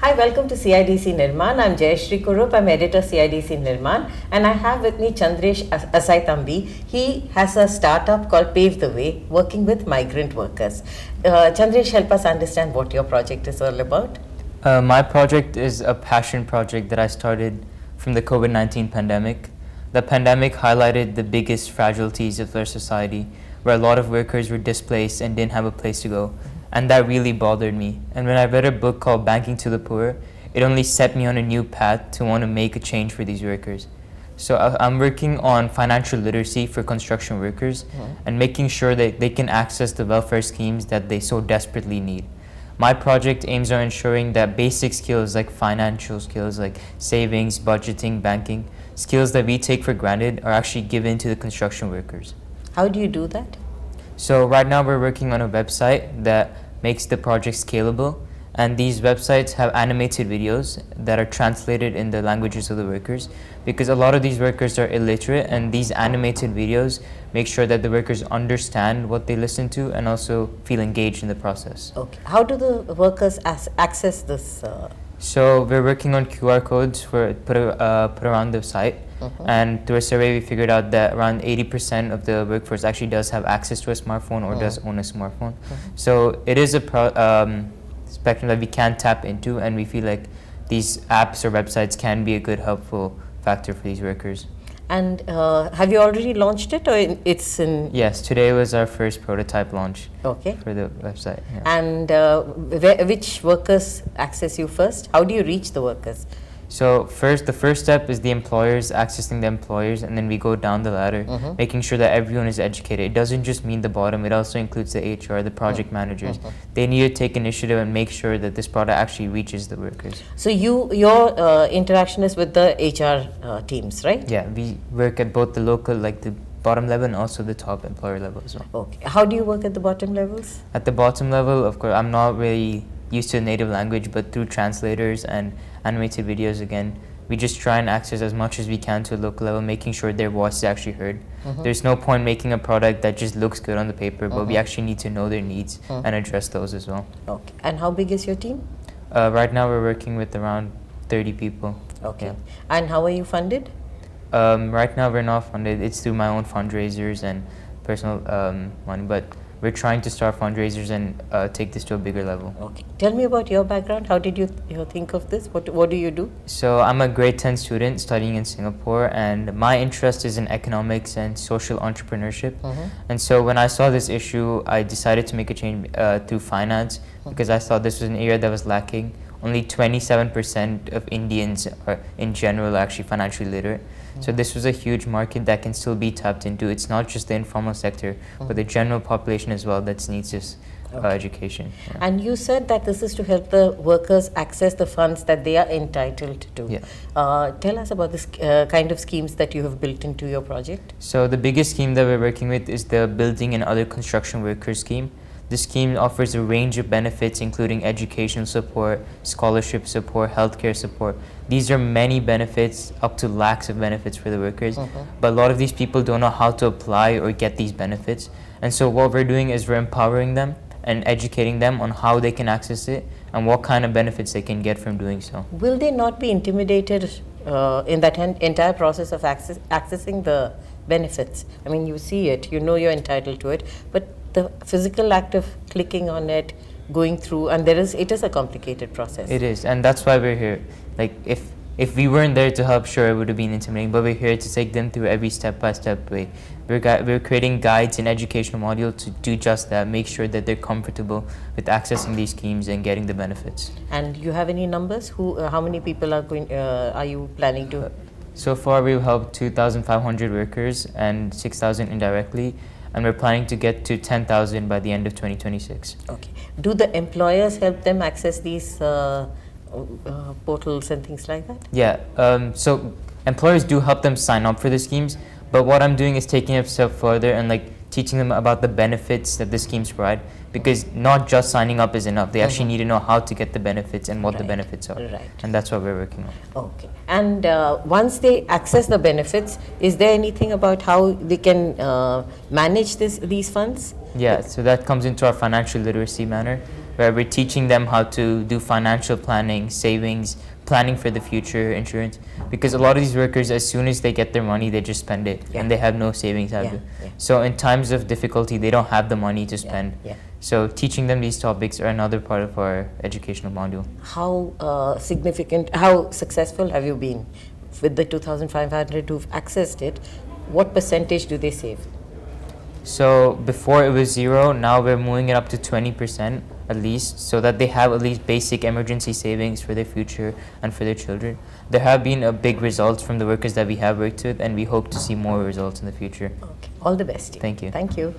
Hi, welcome to CIDC Nirman. I'm Jayashree Kurup. I'm editor CIDC Nirman, and I have with me Chandiresh Asaithambi. He has a startup called Pave the Way, working with migrant workers. Chandiresh, help us understand what your project is all about. My project is a passion project that I started from the COVID-19 pandemic. The pandemic highlighted the biggest fragilities of our society, where a lot of workers were displaced and didn't have a place to go. And that really bothered me. And when I read a book called Banking to the Poor, it only set me on a new path to want to make a change for these workers. So I'm working on financial literacy for construction workers and making sure that they can access the welfare schemes that they so desperately need. My project aims on ensuring that basic skills like financial skills like savings, budgeting, banking, skills that we take for granted are actually given to the construction workers. How do you do that? So right now we're working on a website that makes the project scalable, and these websites have animated videos that are translated in the languages of the workers, because a lot of these workers are illiterate, and these animated videos make sure that the workers understand what they listen to and also feel engaged in the process. Okay. How do the workers access this? So we're working on QR codes put around the site, and through a survey we figured out that around 80% of the workforce actually does have access to a smartphone or does own a smartphone. So it is a spectrum that we can tap into, and we feel like these apps or websites can be a good helpful factor for these workers. And have you already launched it, or it's in? Yes, today was our first prototype launch. Okay. For the website. Yeah. And which workers access you first? How do you reach the workers? So the first step is the employers accessing the employers, and then we go down the ladder, making sure that everyone is educated. It doesn't just mean the bottom, it also includes the HR, the project managers. They need to take initiative and make sure that this product actually reaches the workers. So your interaction is with the HR teams, right? Yeah, we work at both the local, like the bottom level, and also the top employer level as well. Okay. How do you work at the bottom levels? At the bottom level, of course, I'm not really used to a native language, but through translators and animated videos, again, we just try and access as much as we can to a local level, making sure their voice is actually heard. There's no point making a product that just looks good on the paper, but we actually need to know their needs and address those as well. Okay. And how big is your team? Right now we're working with around 30 people. Okay. Yeah. And how are you funded? Right now we're not funded. It's through my own fundraisers and personal money, but we're trying to start fundraisers and take this to a bigger level. Okay. Tell me about your background. How did you think of this? What do you do? So I'm a grade 10 student studying in Singapore, and my interest is in economics and social entrepreneurship. And so when I saw this issue, I decided to make a change through finance, because I thought this was an area that was lacking. Only 27% of Indians are, in general, actually financially literate. So this was a huge market that can still be tapped into. It's not just the informal sector, but the general population as well that needs this education. Yeah. And you said that this is to help the workers access the funds that they are entitled to. Yeah. Tell us about this kind of schemes that you have built into your project. So the biggest scheme that we're working with is the Building and Other Construction Workers scheme. This scheme offers a range of benefits, including educational support, scholarship support, healthcare support. These are many benefits, up to lakhs of benefits for the workers. But a lot of these people don't know how to apply or get these benefits. And so what we're doing is we're empowering them and educating them on how they can access it and what kind of benefits they can get from doing so. Will they not be intimidated in that entire process of accessing the benefits? I mean, you see it, you know you're entitled to it, but the physical act of clicking on it, going through, and it is a complicated process. It is, and that's why we're here. Like, if we weren't there to help, sure, it would have been intimidating, but we're here to take them through every step-by-step way. We're creating guides and educational modules to do just that, make sure that they're comfortable with accessing these schemes and getting the benefits. And you have any numbers? How many people are you planning to? So far, we've helped 2,500 workers and 6,000 indirectly, and we're planning to get to 10,000 by the end of 2026. Okay. Do the employers help them access these portals and things like that? Yeah. So employers do help them sign up for the schemes, but what I'm doing is taking it a step further and teaching them about the benefits that the schemes provide, because not just signing up is enough. They actually need to know how to get the benefits and what the benefits are. Right. And that's what we're working on. Okay. And once they access the benefits, is there anything about how they can manage these funds? Yeah, so that comes into our financial literacy manner. where we're teaching them how to do financial planning, savings, planning for the future, insurance. Because a lot of these workers, as soon as they get their money, they just spend it, and they have no savings habit. So in times of difficulty, they don't have the money to spend. So teaching them these topics are another part of our educational module. How how successful have you been with the 2,500 who've accessed it? What percentage do they save? So before it was 0, now we're moving it up to 20% at least, so that they have at least basic emergency savings for their future and for their children. There have been big results from the workers that we have worked with, and we hope to see more results in the future. Okay. All the best. Thank you. Thank you.